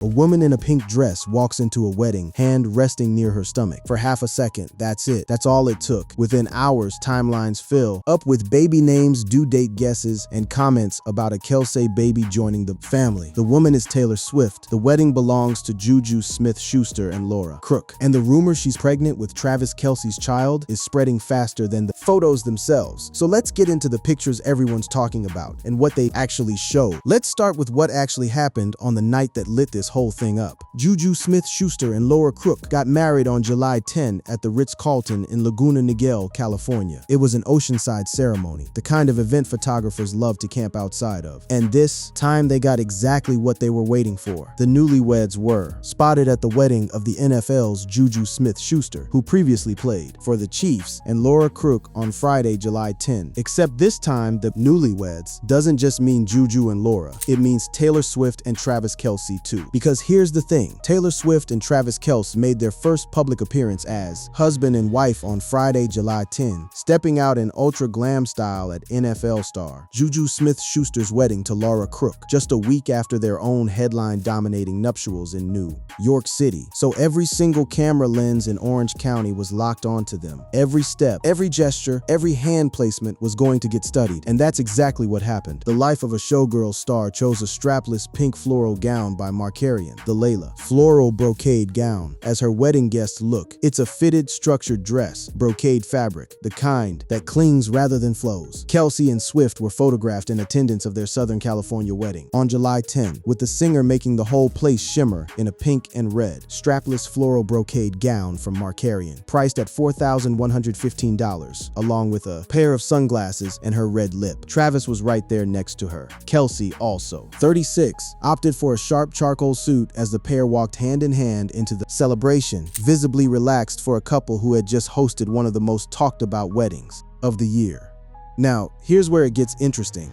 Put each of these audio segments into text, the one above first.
A woman in a pink dress walks into a wedding, hand resting near her stomach. For half a second, that's it. That's all it took. Within hours, timelines fill up with baby names, due date guesses, and comments about a Kelsey baby joining the family. The woman is Taylor Swift. The wedding belongs to JuJu Smith-Schuster and Laura Crook. And the rumor she's pregnant with Travis Kelce's child is spreading faster than the photos themselves. So let's get into the pictures everyone's talking about and what they actually show. Let's start with what actually happened on the night that lit this whole thing up. JuJu Smith-Schuster and Laura Crook got married on July 10 at the Ritz-Carlton in Laguna Niguel, California. It was an oceanside ceremony, the kind of event photographers love to camp outside of. And this time they got exactly what they were waiting for. The newlyweds were spotted at the wedding of the NFL's JuJu Smith-Schuster, who previously played for the Chiefs, and Laura Crook on Friday, July 10. Except this time, the newlyweds doesn't just mean JuJu and Laura. It means Taylor Swift and Travis Kelce too. Because here's the thing, Taylor Swift and Travis Kelce made their first public appearance as husband and wife on Friday, July 10, stepping out in ultra glam style at NFL star JuJu Smith-Schuster's wedding to Laura Crook, just a week after their own headline-dominating nuptials in New York City. So every single camera lens in Orange County was locked onto them. Every step, every gesture, every hand placement was going to get studied, and that's exactly what happened. The life of a showgirl star chose a strapless pink floral gown by Marcarian, the Layla floral brocade gown, as her wedding guests look. It's a fitted, structured dress, brocade fabric, the kind that clings rather than flows. Kelce and Swift were photographed in attendance of their Southern California wedding on July 10, with the singer making the whole place shimmer in a pink and red, strapless floral brocade gown from Marcarian, priced at $4,115, along with a pair of sunglasses and her red lip. Travis was right there next to her. Kelce, also 36, opted for a sharp charcoal suit as the pair walked hand in hand into the celebration, visibly relaxed for a couple who had just hosted one of the most talked about weddings of the year. Now, here's where it gets interesting.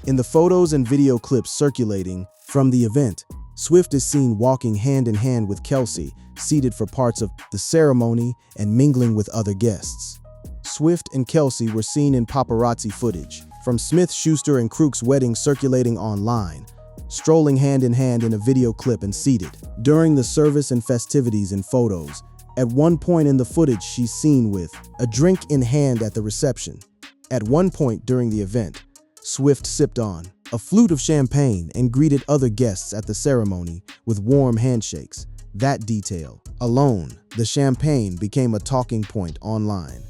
In the photos and video clips circulating from the event, Swift is seen walking hand in hand with Kelce, seated for parts of the ceremony and mingling with other guests. Swift and Kelce were seen in paparazzi footage from Smith-Schuster and Crook's wedding circulating online, strolling hand in hand in a video clip and seated. During the service and festivities and photos, at one point in the footage she's seen with a drink in hand at the reception. At one point during the event, Swift sipped on a flute of champagne and greeted other guests at the ceremony with warm handshakes. That detail alone, the champagne, became a talking point online.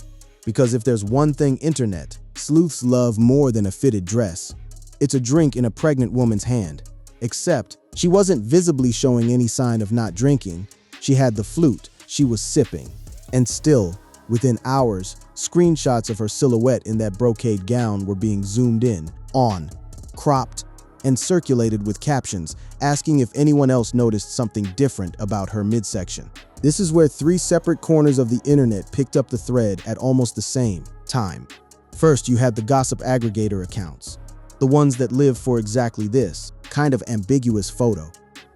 Because if there's one thing internet sleuths love more than a fitted dress, it's a drink in a pregnant woman's hand. Except she wasn't visibly showing any sign of not drinking. She had the flute she was sipping. And still, within hours, screenshots of her silhouette in that brocade gown were being zoomed in, on, cropped, and circulated with captions asking if anyone else noticed something different about her midsection. This is where three separate corners of the internet picked up the thread at almost the same time. First, you had the gossip aggregator accounts, the ones that live for exactly this kind of ambiguous photo.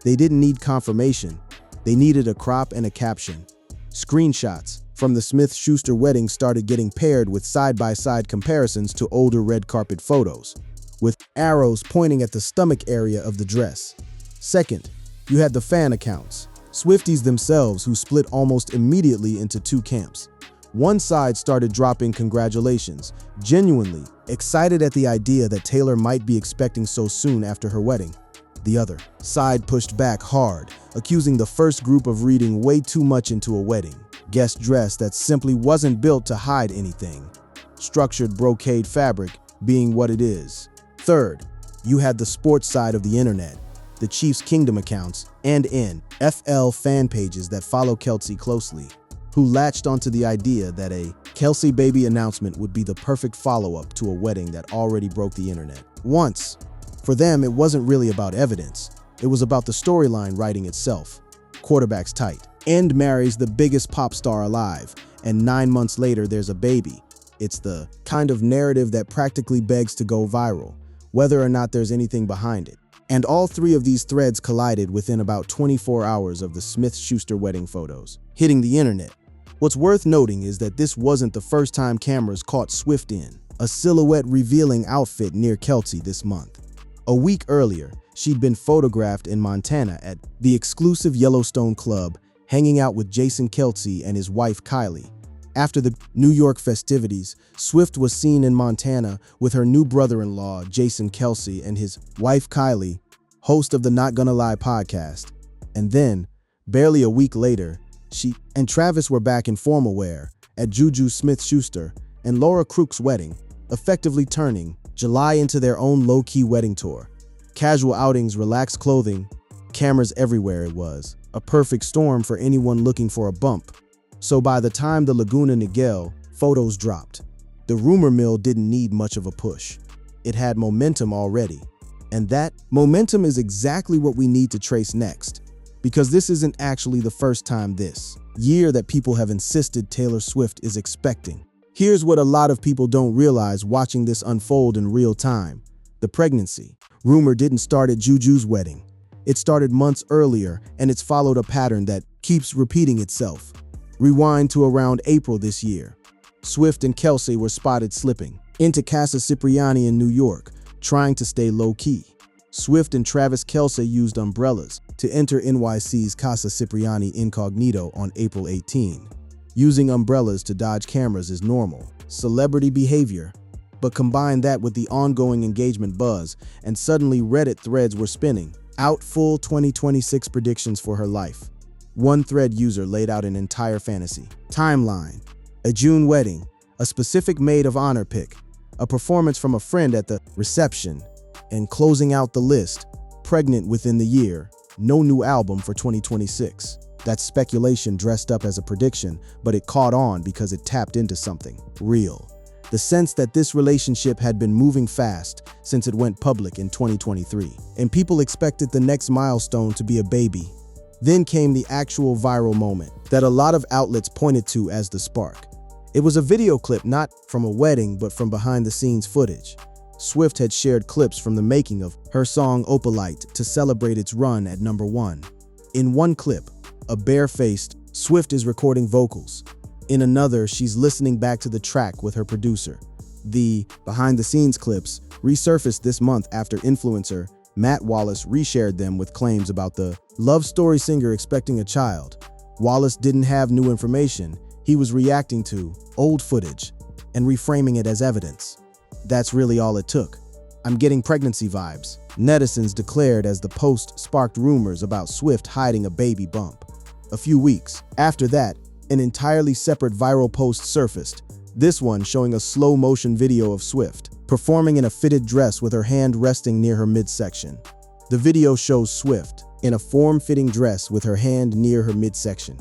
They didn't need confirmation. They needed a crop and a caption. Screenshots from the Smith-Schuster wedding started getting paired with side-by-side comparisons to older red carpet photos, with arrows pointing at the stomach area of the dress. Second, you had the fan accounts, Swifties themselves, who split almost immediately into two camps. One side started dropping congratulations, genuinely excited at the idea that Taylor might be expecting so soon after her wedding. The other side pushed back hard, accusing the first group of reading way too much into a wedding guest dress that simply wasn't built to hide anything, structured brocade fabric being what it is. Third, you had the sports side of the internet, the Chiefs Kingdom accounts and NFL fan pages that follow Kelce closely, who latched onto the idea that a Kelce baby announcement would be the perfect follow-up to a wedding that already broke the internet once. For them, it wasn't really about evidence. It was about the storyline writing itself. Quarterback's tight. End marries the biggest pop star alive, and 9 months later there's a baby. It's the kind of narrative that practically begs to go viral, whether or not there's anything behind it. And all three of these threads collided within about 24 hours of the Smith-Schuster wedding photos hitting the internet. What's worth noting is that this wasn't the first time cameras caught Swift in a silhouette revealing outfit near Kelce this month. A week earlier, she'd been photographed in Montana at the exclusive Yellowstone Club, hanging out with Jason Kelce and his wife Kylie. After the New York festivities, Swift was seen in Montana with her new brother-in-law, Jason Kelce, and his wife Kylie, host of the Not Gonna Lie podcast. And then, barely a week later, she and Travis were back in formal wear at JuJu Smith-Schuster and Laura Crook's wedding, effectively turning July into their own low-key wedding tour. Casual outings, relaxed clothing, cameras everywhere. It was a perfect storm for anyone looking for a bump. So by the time the Laguna Niguel photos dropped, the rumor mill didn't need much of a push. It had momentum already. And that momentum is exactly what we need to trace next. Because this isn't actually the first time this year that people have insisted Taylor Swift is expecting. Here's what a lot of people don't realize watching this unfold in real time. The pregnancy rumor didn't start at JuJu's wedding. It started months earlier, and it's followed a pattern that keeps repeating itself. Rewind to around April this year. Swift and Kelce were spotted slipping into Casa Cipriani in New York, trying to stay low-key. Swift and Travis Kelce used umbrellas to enter NYC's Casa Cipriani incognito on April 18. Using umbrellas to dodge cameras is normal celebrity behavior. But combine that with the ongoing engagement buzz, and suddenly Reddit threads were spinning out full 2026 predictions for her life. One thread user laid out an entire fantasy timeline: a June wedding, a specific maid of honor pic, a performance from a friend at the reception, and closing out the list, pregnant within the year, no new album for 2026. That's speculation dressed up as a prediction, but it caught on because it tapped into something real. The sense that this relationship had been moving fast since it went public in 2023, and people expected the next milestone to be a baby. Then came the actual viral moment that a lot of outlets pointed to as the spark. It was a video clip not from a wedding, but from behind-the-scenes footage. Swift had shared clips from the making of her song Opalite to celebrate its run at #1. In one clip, a bare-faced Swift is recording vocals. In another, she's listening back to the track with her producer. The behind-the-scenes clips resurfaced this month after influencer Matt Wallace reshared them with claims about the love story singer expecting a child. Wallace didn't have new information. He was reacting to old footage and reframing it as evidence. That's really all it took. "I'm getting pregnancy vibes," netizens declared as the post sparked rumors about Swift hiding a baby bump. A few weeks after that, an entirely separate viral post surfaced, this one showing a slow-motion video of Swift performing in a fitted dress with her hand resting near her midsection. The video shows Swift in a form-fitting dress with her hand near her midsection,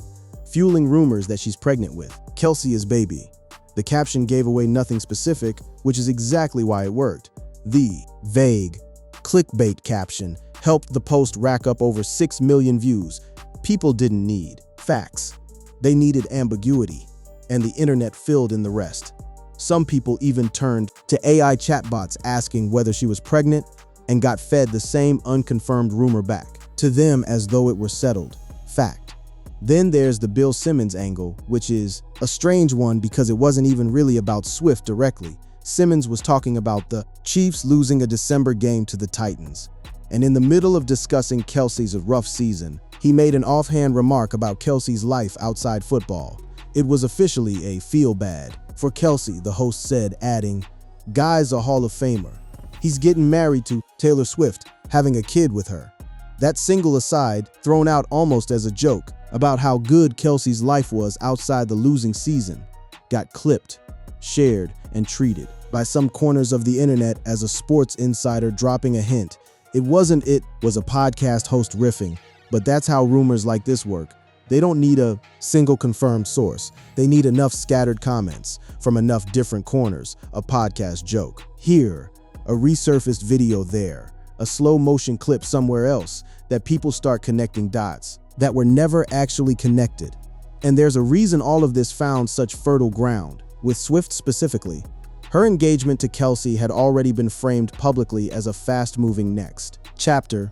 fueling rumors that she's pregnant with Kelce's baby. The caption gave away nothing specific, which is exactly why it worked. The vague clickbait caption helped the post rack up over 6 million views. People didn't need facts. They needed ambiguity, and the internet filled in the rest. Some people even turned to AI chatbots asking whether she was pregnant and got fed the same unconfirmed rumor back to them as though it were settled fact. Then there's the Bill Simmons angle, which is a strange one because it wasn't even really about Swift directly. Simmons was talking about the Chiefs losing a December game to the Titans. And in the middle of discussing Kelce's rough season, he made an offhand remark about Kelce's life outside football. It was officially a feel bad for Kelce, the host said, adding, "Guy's a Hall of Famer. He's getting married to Taylor Swift, having a kid with her." That single aside, thrown out almost as a joke, about how good Kelce's life was outside the losing season, got clipped, shared, and treated by some corners of the internet as a sports insider dropping a hint. It wasn't it was a podcast host riffing, but that's how rumors like this work. They don't need a single confirmed source. They need enough scattered comments from enough different corners, a podcast joke here, a resurfaced video there, a slow motion clip somewhere else, that people start connecting dots that were never actually connected. And there's a reason all of this found such fertile ground. With Swift specifically, her engagement to Kelce had already been framed publicly as a fast-moving next chapter.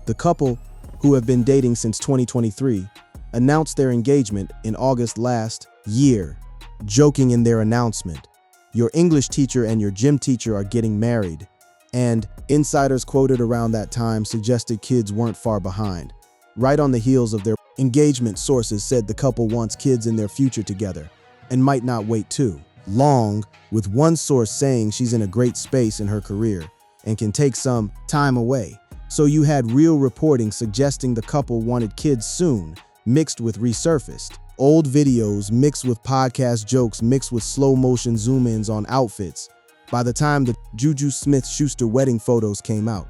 The couple, who have been dating since 2023, announced their engagement in August last year, joking in their announcement, "Your English teacher and your gym teacher are getting married, And insiders quoted around that time suggested kids weren't far behind. Right on the heels of their engagement, sources said the couple wants kids in their future together and might not wait too long, with one source saying she's in a great space in her career and can take some time away. So you had real reporting suggesting the couple wanted kids soon, mixed with resurfaced old videos, mixed with podcast jokes, mixed with slow motion zoom-ins on outfits. By the time the JuJu Smith-Schuster wedding photos came out,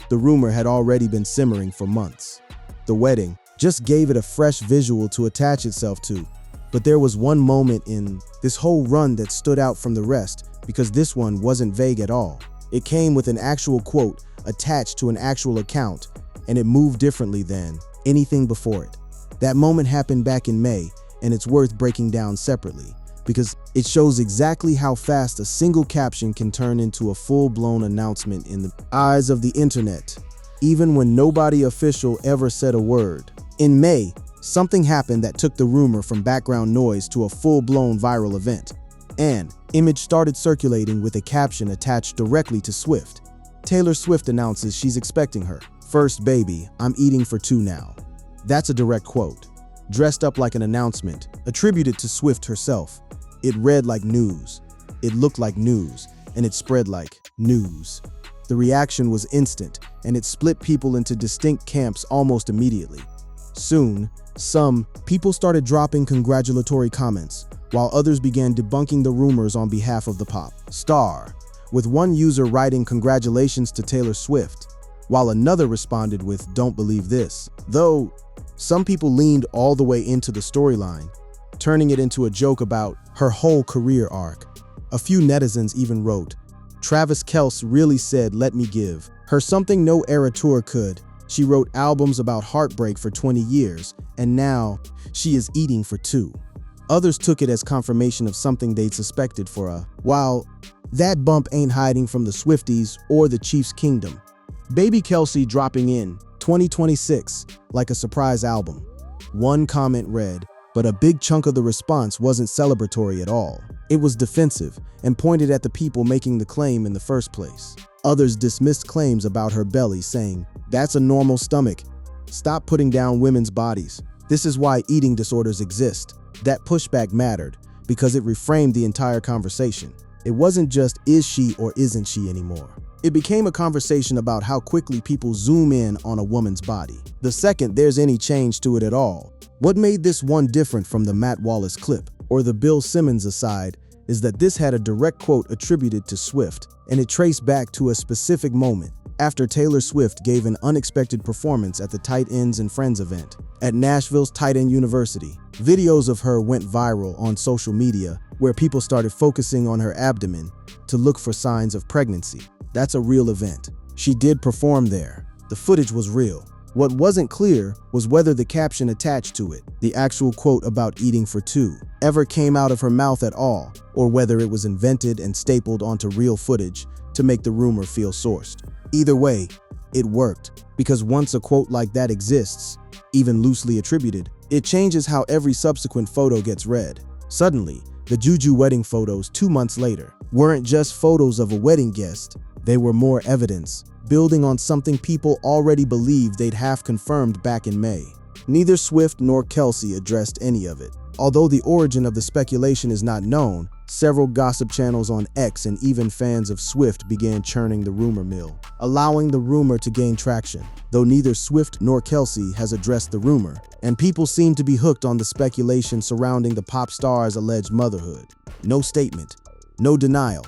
the rumor had already been simmering for months. The wedding just gave it a fresh visual to attach itself to, but there was one moment in this whole run that stood out from the rest, because this one wasn't vague at all. It came with an actual quote attached to an actual account, and it moved differently than anything before it. That moment happened back in May, and it's worth breaking down separately, because it shows exactly how fast a single caption can turn into a full-blown announcement in the eyes of the internet, even when nobody official ever said a word. In May, something happened that took the rumor from background noise to a full-blown viral event. An image started circulating with a caption attached directly to Swift. Taylor Swift announces she's expecting her first baby. "I'm eating for two now." That's a direct quote, dressed up like an announcement, attributed to Swift herself. It read like news, it looked like news, and it spread like news. The reaction was instant, and it split people into distinct camps almost immediately. Soon, some people started dropping congratulatory comments, while others began debunking the rumors on behalf of the pop star, with one user writing "Congratulations to Taylor Swift," while another responded with "Don't believe this." Though some people leaned all the way into the storyline, turning it into a joke about her whole career arc. A few netizens even wrote, "Travis Kelce really said, 'Let me give her something no era tour could.' She wrote albums about heartbreak for 20 years, and now she is eating for two." Others took it as confirmation of something they'd suspected for a while. That bump ain't hiding from the Swifties or the Chiefs' kingdom. Baby Kelce dropping in 2026 like a surprise album. One comment read, but a big chunk of the response wasn't celebratory at all. It was defensive and pointed at the people making the claim in the first place. Others dismissed claims about her belly, saying, "That's a normal stomach. Stop putting down women's bodies. This is why eating disorders exist." That pushback mattered because it reframed the entire conversation. It wasn't just "is she or isn't she" anymore. It became a conversation about how quickly people zoom in on a woman's body, the second there's any change to it at all. What made this one different from the Matt Wallace clip or the Bill Simmons aside is that this had a direct quote attributed to Swift, and it traced back to a specific moment after Taylor Swift gave an unexpected performance at the Tight Ends and Friends event at Nashville's Tight End University. Videos of her went viral on social media, where people started focusing on her abdomen to look for signs of pregnancy. That's a real event. She did perform there. The footage was real. What wasn't clear was whether the caption attached to it, the actual quote about eating for two, ever came out of her mouth at all, or whether it was invented and stapled onto real footage to make the rumor feel sourced. Either way, it worked, because once a quote like that exists, even loosely attributed, it changes how every subsequent photo gets read. Suddenly, the JuJu wedding photos 2 months later weren't just photos of a wedding guest, they were more evidence, building on something people already believed they'd half confirmed back in May. Neither Swift nor Kelce addressed any of it. Although the origin of the speculation is not known, several gossip channels on X and even fans of Swift began churning the rumor mill, allowing the rumor to gain traction. Though neither Swift nor Kelce has addressed the rumor, and people seem to be hooked on the speculation surrounding the pop star's alleged motherhood. No statement, no denial,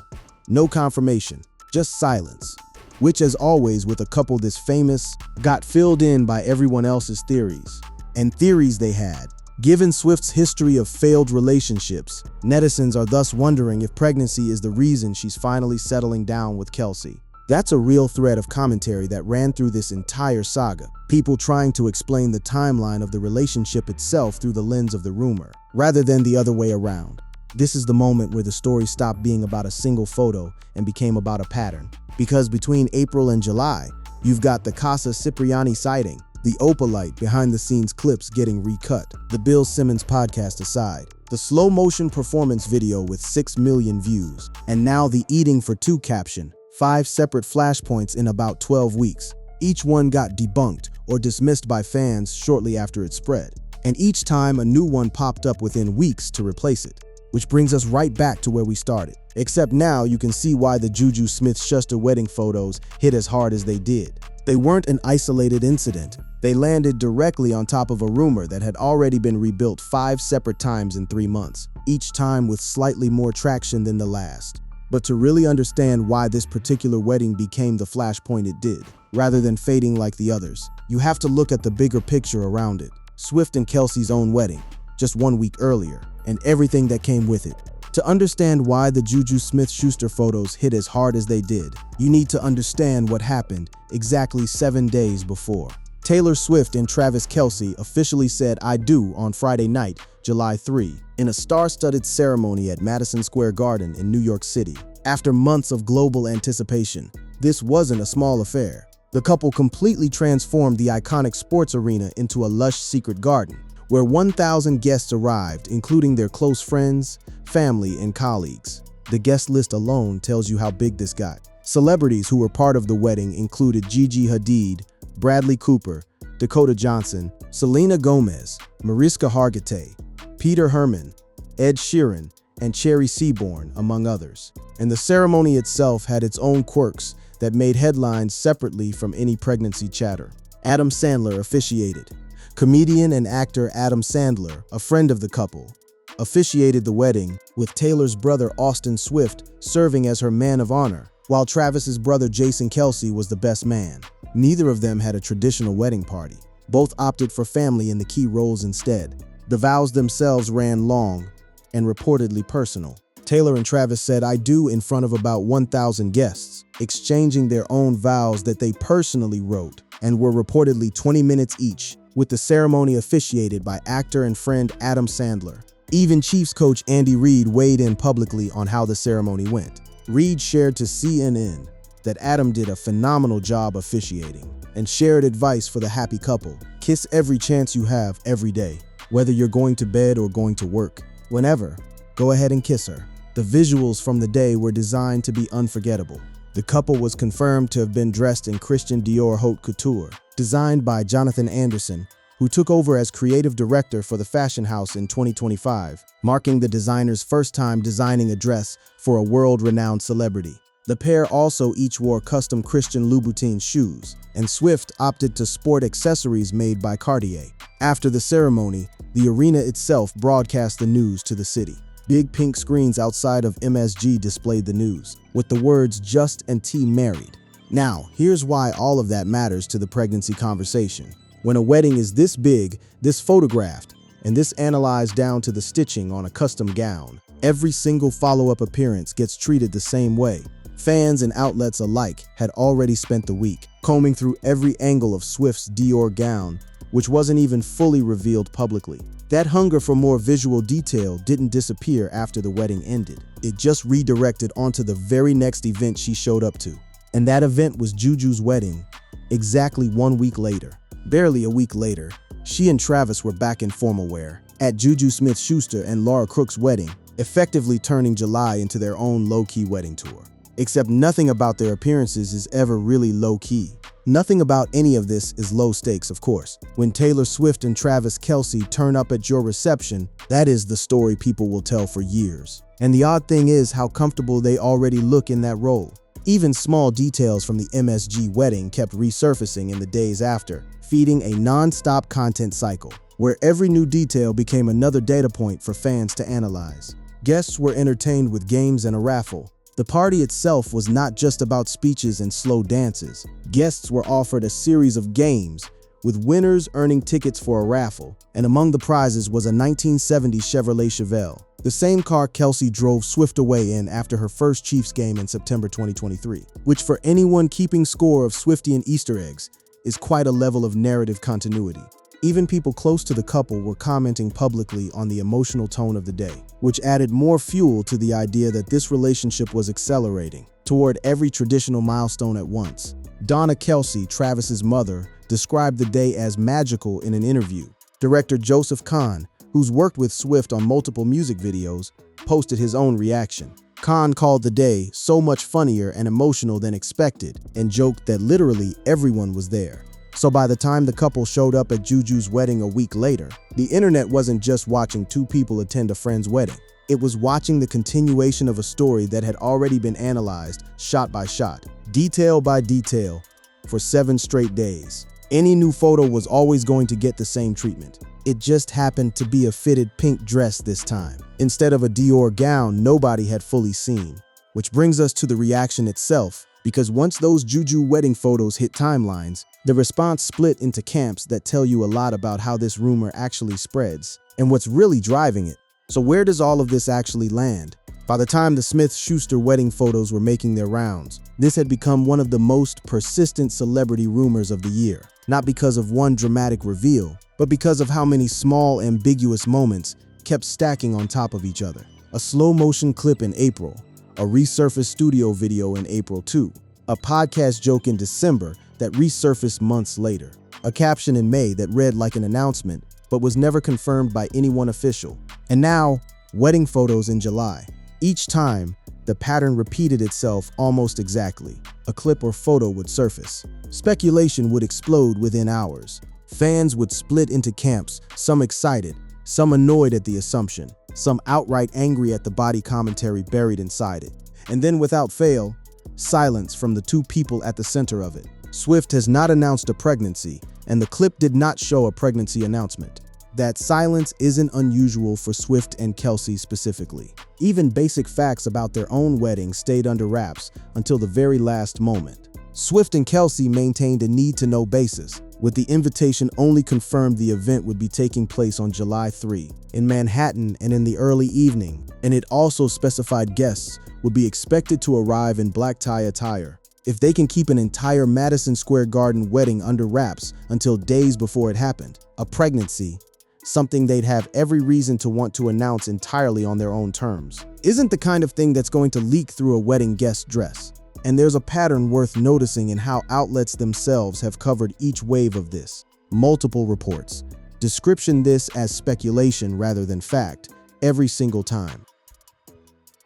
no confirmation, just silence, which, as always with a couple this famous, got filled in by everyone else's theories. And theories they had. Given Swift's history of failed relationships, netizens are thus wondering if pregnancy is the reason she's finally settling down with Kelce. That's a real thread of commentary that ran through this entire saga. People trying to explain the timeline of the relationship itself through the lens of the rumor, rather than the other way around. This is the moment where the story stopped being about a single photo and became about a pattern. Because between April and July, you've got the Casa Cipriani sighting, the opalite behind-the-scenes clips getting recut, the Bill Simmons podcast aside, the slow-motion performance video with 6 million views, and now the eating for two caption, 5 separate flashpoints in about 12 weeks. Each one got debunked or dismissed by fans shortly after it spread. And each time a new one popped up within weeks to replace it. Which brings us right back to where we started. Except now you can see why the JuJu Smith-Schuster wedding photos hit as hard as they did. They weren't an isolated incident. They landed directly on top of a rumor that had already been rebuilt 5 separate times in 3 months, each time with slightly more traction than the last. But to really understand why this particular wedding became the flashpoint it did, rather than fading like the others, you have to look at the bigger picture around it. Swift and Kelsey's own wedding, just 1 week earlier, and everything that came with it. To understand why the JuJu Smith-Schuster photos hit as hard as they did, you need to understand what happened exactly 7 days before. Taylor Swift and Travis Kelce officially said "I do" on Friday night, July 3, in a star-studded ceremony at Madison Square Garden in New York City. After months of global anticipation, this wasn't a small affair. The couple completely transformed the iconic sports arena into a lush secret garden, where 1,000 guests arrived, including their close friends, family, and colleagues. The guest list alone tells you how big this got. Celebrities who were part of the wedding included Gigi Hadid, Bradley Cooper, Dakota Johnson, Selena Gomez, Mariska Hargitay, Peter Herman, Ed Sheeran, and Cherry Seaborn, among others. And the ceremony itself had its own quirks that made headlines separately from any pregnancy chatter. Adam Sandler officiated. Comedian and actor Adam Sandler, a friend of the couple, officiated the wedding, with Taylor's brother Austin Swift serving as her man of honor, while Travis's brother Jason Kelce was the best man. Neither of them had a traditional wedding party. Both opted for family in the key roles instead. The vows themselves ran long and reportedly personal. Taylor and Travis said "I do" in front of about 1,000 guests, exchanging their own vows that they personally wrote and were reportedly 20 minutes each, with the ceremony officiated by actor and friend Adam Sandler. Even Chiefs coach Andy Reid weighed in publicly on how the ceremony went. Reid shared to CNN that Adam did a phenomenal job officiating and shared advice for the happy couple. Kiss every chance you have every day, whether you're going to bed or going to work. Whenever, go ahead and kiss her. The visuals from the day were designed to be unforgettable. The couple was confirmed to have been dressed in Christian Dior haute couture, designed by Jonathan Anderson, who took over as creative director for the fashion house in 2025, marking the designer's first time designing a dress for a world-renowned celebrity. The pair also each wore custom Christian Louboutin shoes, and Swift opted to sport accessories made by Cartier. After the ceremony, the arena itself broadcast the news to the city. Big pink screens outside of MSG displayed the news, with the words "Just and T married." Now, here's why all of that matters to the pregnancy conversation. When a wedding is this big, this photographed, and this analyzed down to the stitching on a custom gown, every single follow-up appearance gets treated the same way. Fans and outlets alike had already spent the week combing through every angle of Swift's Dior gown, which wasn't even fully revealed publicly. That hunger for more visual detail didn't disappear after the wedding ended. It just redirected onto the very next event she showed up to. And that event was JuJu's wedding, exactly 1 week later. Barely a week later, she and Travis were back in formal wear at JuJu Smith-Schuster and Laura Crook's wedding, effectively turning July into their own low-key wedding tour. Except nothing about their appearances is ever really low-key. Nothing about any of this is low stakes, of course. When Taylor Swift and Travis Kelce turn up at your reception, that is the story people will tell for years. And the odd thing is how comfortable they already look in that role. Even small details from the MSG wedding kept resurfacing in the days after, feeding a non-stop content cycle, where every new detail became another data point for fans to analyze. Guests were entertained with games and a raffle. The party itself was not just about speeches and slow dances. Guests were offered a series of games, with winners earning tickets for a raffle, and among the prizes was a 1970 Chevrolet Chevelle, the same car Kelce drove Swift away in after her first Chiefs game in September 2023, which for anyone keeping score of Swiftian Easter eggs is quite a level of narrative continuity. Even people close to the couple were commenting publicly on the emotional tone of the day, which added more fuel to the idea that this relationship was accelerating toward every traditional milestone at once. Donna Kelce, Travis's mother, described the day as magical in an interview. Director Joseph Kahn, who's worked with Swift on multiple music videos, posted his own reaction. Khan called the day so much funnier and emotional than expected and joked that literally everyone was there. So by the time the couple showed up at JuJu's wedding a week later, the internet wasn't just watching two people attend a friend's wedding. It was watching the continuation of a story that had already been analyzed shot by shot, detail by detail, for 7 straight days. Any new photo was always going to get the same treatment. It just happened to be a fitted pink dress this time, instead of a Dior gown nobody had fully seen. Which brings us to the reaction itself, because once those JuJu wedding photos hit timelines, the response split into camps that tell you a lot about how this rumor actually spreads and what's really driving it. So where does all of this actually land? By the time the Smith-Schuster wedding photos were making their rounds, this had become one of the most persistent celebrity rumors of the year. Not because of one dramatic reveal, but because of how many small, ambiguous moments kept stacking on top of each other. A slow-motion clip in April, a resurfaced studio video in April 2, a podcast joke in December that resurfaced months later, a caption in May that read like an announcement but was never confirmed by anyone official, and now, wedding photos in July. Each time, the pattern repeated itself almost exactly. A clip or photo would surface. Speculation would explode within hours. Fans would split into camps, some excited, some annoyed at the assumption, some outright angry at the body commentary buried inside it. And then without fail, silence from the two people at the center of it. Swift has not announced a pregnancy, and the clip did not show a pregnancy announcement. That silence isn't unusual for Swift and Kelsey specifically. Even basic facts about their own wedding stayed under wraps until the very last moment. Swift and Kelsey maintained a need-to-know basis, with the invitation only confirmed the event would be taking place on July 3 in Manhattan and in the early evening, and it also specified guests would be expected to arrive in black tie attire. If they can keep an entire Madison Square Garden wedding under wraps until days before it happened, a pregnancy, something they'd have every reason to want to announce entirely on their own terms, isn't the kind of thing that's going to leak through a wedding guest dress. And there's a pattern worth noticing in how outlets themselves have covered each wave of this. Multiple reports. Description this as speculation rather than fact, every single time.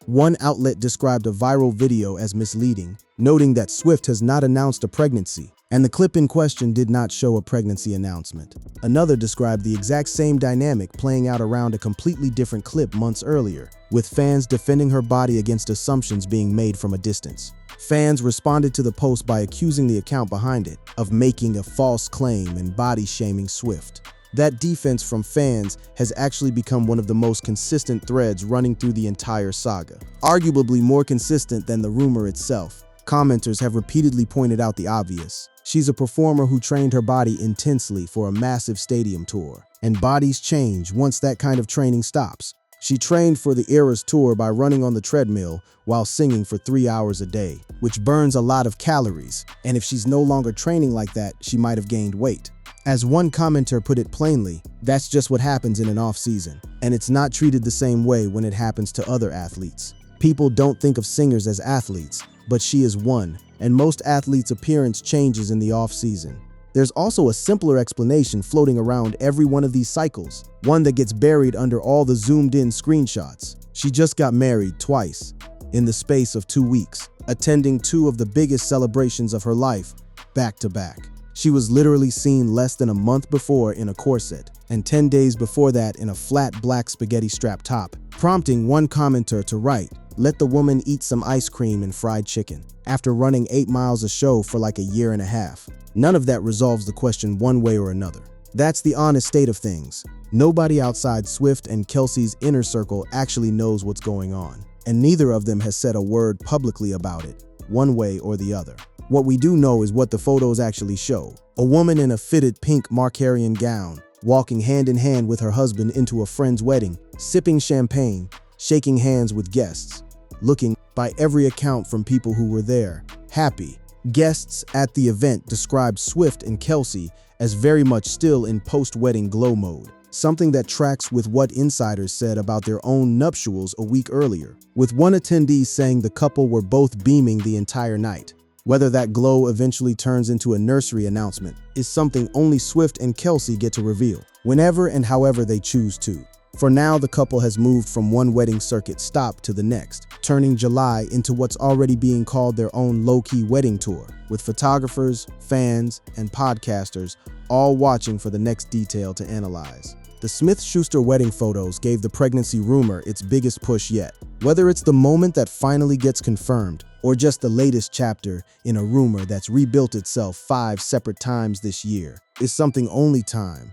One outlet described a viral video as misleading, noting that Swift has not announced a pregnancy, and the clip in question did not show a pregnancy announcement. Another described the exact same dynamic playing out around a completely different clip months earlier, with fans defending her body against assumptions being made from a distance. Fans responded to the post by accusing the account behind it of making a false claim and body-shaming Swift. That defense from fans has actually become one of the most consistent threads running through the entire saga, arguably more consistent than the rumor itself. Commenters have repeatedly pointed out the obvious. She's a performer who trained her body intensely for a massive stadium tour, and bodies change once that kind of training stops. She trained for the Eras tour by running on the treadmill while singing for 3 hours a day, which burns a lot of calories, and if she's no longer training like that, she might have gained weight. As one commenter put it plainly, that's just what happens in an off-season, and it's not treated the same way when it happens to other athletes. People don't think of singers as athletes, but she is one, and most athletes' appearance changes in the off-season. There's also a simpler explanation floating around every one of these cycles, one that gets buried under all the zoomed-in screenshots. She just got married twice, in the space of 2 weeks, attending 2 of the biggest celebrations of her life, back-to-back. She was literally seen less than a month before in a corset, and 10 days before that in a flat black spaghetti strap top, prompting one commenter to write, "Let the woman eat some ice cream and fried chicken," after running 8 miles a show for like a year and a half. None of that resolves the question one way or another. That's the honest state of things. Nobody outside Swift and Kelsey's inner circle actually knows what's going on, and neither of them has said a word publicly about it, one way or the other. What we do know is what the photos actually show. A woman in a fitted pink Marcarian gown, walking hand in hand with her husband into a friend's wedding, sipping champagne, shaking hands with guests, looking, by every account from people who were there, happy. Guests at the event described Swift and Kelsey as very much still in post-wedding glow mode, something that tracks with what insiders said about their own nuptials a week earlier, with one attendee saying the couple were both beaming the entire night. Whether that glow eventually turns into a nursery announcement is something only Swift and Kelsey get to reveal, whenever and however they choose to. For now, the couple has moved from one wedding circuit stop to the next, turning July into what's already being called their own low-key wedding tour, with photographers, fans, and podcasters all watching for the next detail to analyze. The Smith-Schuster wedding photos gave the pregnancy rumor its biggest push yet. Whether it's the moment that finally gets confirmed, or just the latest chapter in a rumor that's rebuilt itself 5 separate times this year, is something only time,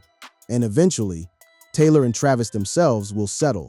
and eventually, Taylor and Travis themselves will settle.